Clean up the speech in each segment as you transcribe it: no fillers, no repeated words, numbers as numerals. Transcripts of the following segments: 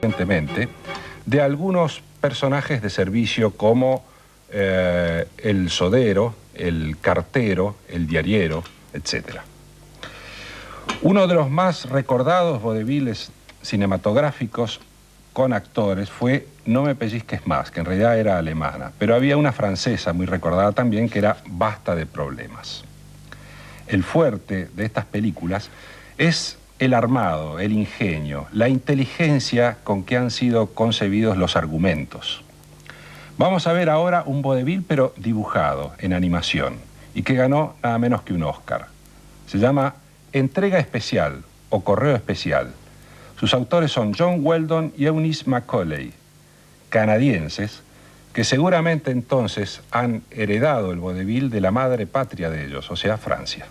evidentemente, de algunos personajes de servicio como el sodero, el cartero, el diariero, etc. Uno de los más recordados vodevils cinematográficos con actores fue No me pellizques más, que en realidad era alemana, pero había una francesa muy recordada también que era Basta de problemas. El fuerte de estas películas es el armado, el ingenio, la inteligencia con que han sido concebidos los argumentos. Vamos a ver ahora un vodevil pero dibujado en animación y que ganó nada menos que un Oscar. Se llama Entrega Especial o Correo Especial. Sus autores son John Weldon y Eunice Macaulay, canadienses, que seguramente entonces han heredado el vodevil de la madre patria de ellos, o sea, Francia.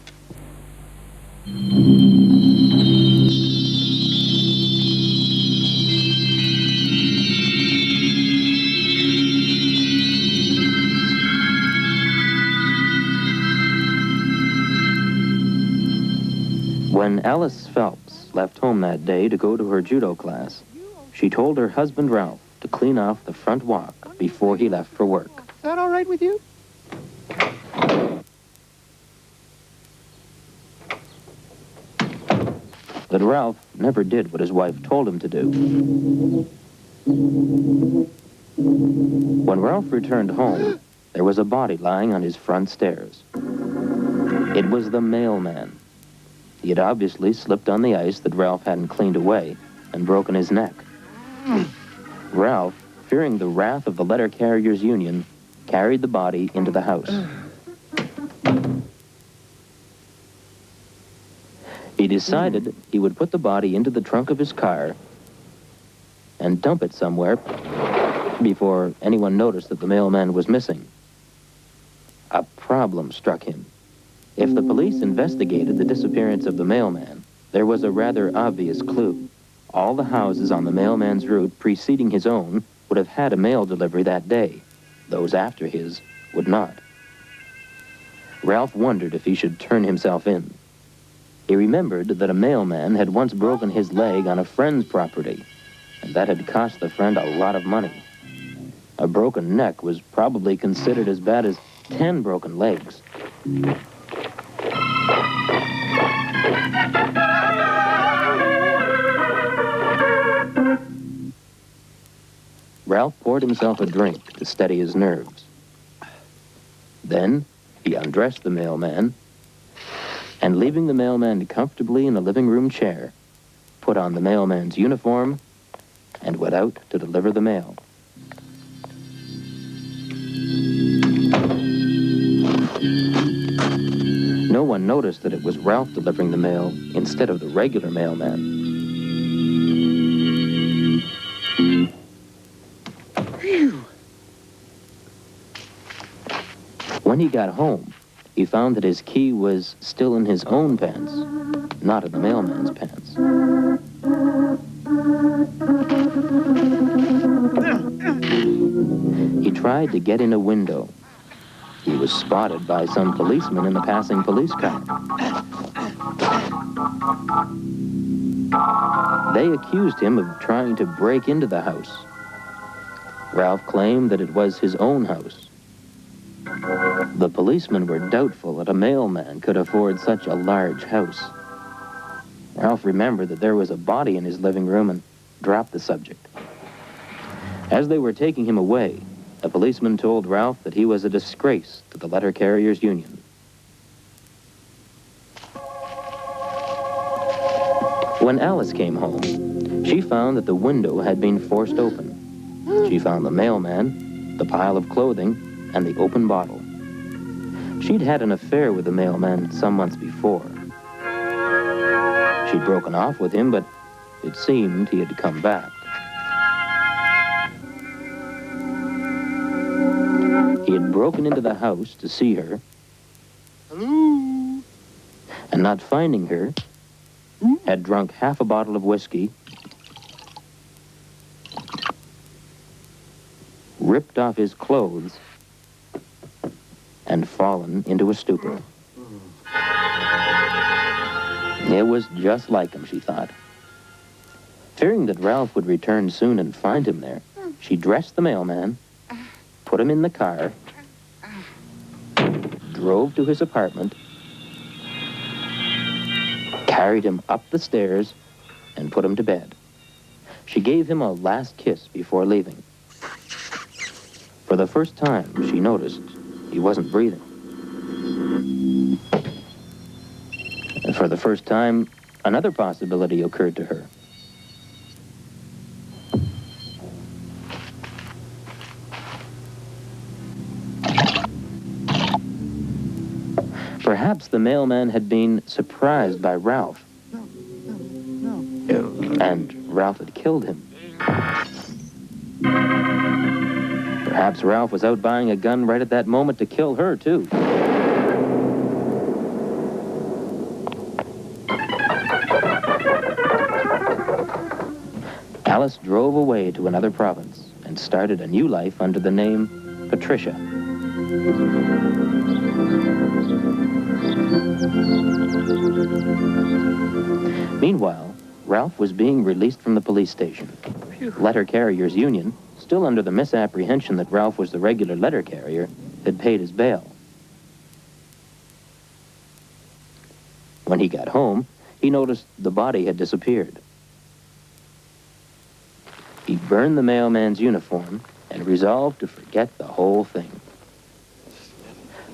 When Alice Phelps left home that day to go to her judo class, she told her husband Ralph to clean off the front walk before he left for work. Is that all right with you? But Ralph never did what his wife told him to do. When Ralph returned home, there was a body lying on his front stairs. It was the mailman. He had obviously slipped on the ice that Ralph hadn't cleaned away and broken his neck. Ralph, fearing the wrath of the letter carriers union, carried the body into the house. He decided he would put the body into the trunk of his car and dump it somewhere before anyone noticed that the mailman was missing. A problem struck him. If the police investigated the disappearance of the mailman, there was a rather obvious clue. All the houses on the mailman's route preceding his own would have had a mail delivery that day. Those after his would not. Ralph wondered if he should turn himself in. He remembered that a mailman had once broken his leg on a friend's property, and that had cost the friend a lot of money. A broken neck was probably considered as bad as 10 broken legs. Ralph poured himself a drink to steady his nerves. Then he undressed the mailman, and leaving the mailman comfortably in the living room chair, put on the mailman's uniform and went out to deliver the mail. No one noticed that it was Ralph delivering the mail instead of the regular mailman. When he got home, he found that his key was still in his own pants, not in the mailman's pants. He tried to get in a window. He was spotted by some policemen in a passing police car. They accused him of trying to break into the house. Ralph claimed that it was his own house. The policemen were doubtful that a mailman could afford such a large house. Ralph remembered that there was a body in his living room and dropped the subject. As they were taking him away, a policeman told Ralph that he was a disgrace to the letter carriers union. When Alice came home, she found that the window had been forced open. She found the mailman, the pile of clothing, and the open bottle. She'd had an affair with the mailman some months before. She'd broken off with him, but it seemed he had come back. He had broken into the house to see her. Hello? And not finding her, had drunk half a bottle of whiskey, ripped off his clothes, and fallen into a stupor. It was just like him, she thought. Fearing that Ralph would return soon and find him there, she dressed the mailman, put him in the car, drove to his apartment, carried him up the stairs, and put him to bed. She gave him a last kiss before leaving. For the first time, she noticed he wasn't breathing. And for the first time, another possibility occurred to her. Perhaps the mailman had been surprised by Ralph. And Ralph had killed him. Perhaps Ralph was out buying a gun right at that moment to kill her, too. Alice drove away to another province and started a new life under the name Patricia. Meanwhile, Ralph was being released from the police station. Letter Carriers Union, still under the misapprehension that Ralph was the regular letter carrier, had paid his bail. When he got home, he noticed the body had disappeared. He burned the mailman's uniform and resolved to forget the whole thing.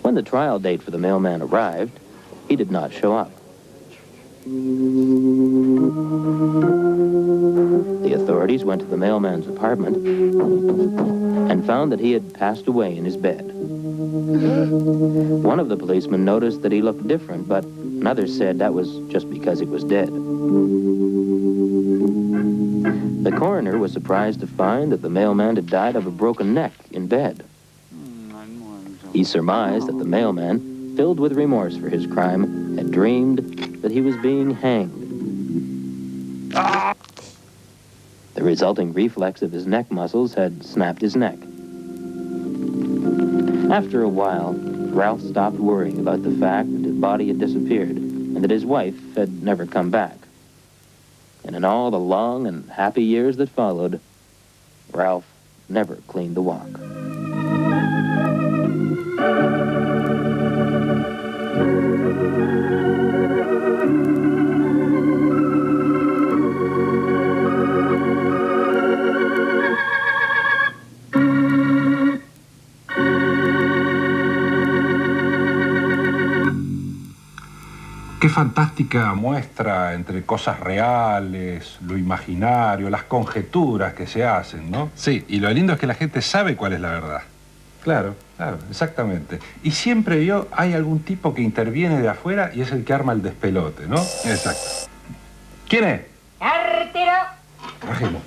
When the trial date for the mailman arrived, he did not show up. The authorities went to the mailman's apartment and found that he had passed away in his bed. One of the policemen noticed that he looked different, but another said that was just because he was dead. The coroner was surprised to find that the mailman had died of a broken neck in bed. He surmised that the mailman, filled with remorse for his crime, had dreamed that he was being hanged. The resulting reflex of his neck muscles had snapped his neck. After a while, Ralph stopped worrying about the fact that his body had disappeared and that his wife had never come back. And in all the long and happy years that followed, Ralph never cleaned the wok. Qué fantástica muestra entre cosas reales, lo imaginario, las conjeturas que se hacen, ¿no? Sí, y lo lindo es que la gente sabe cuál es la verdad. Claro, claro, exactamente. Y siempre hay algún tipo que interviene de afuera y es el que arma el despelote, ¿no? Exacto. ¿Quién es? ¡Artero! Trajimos.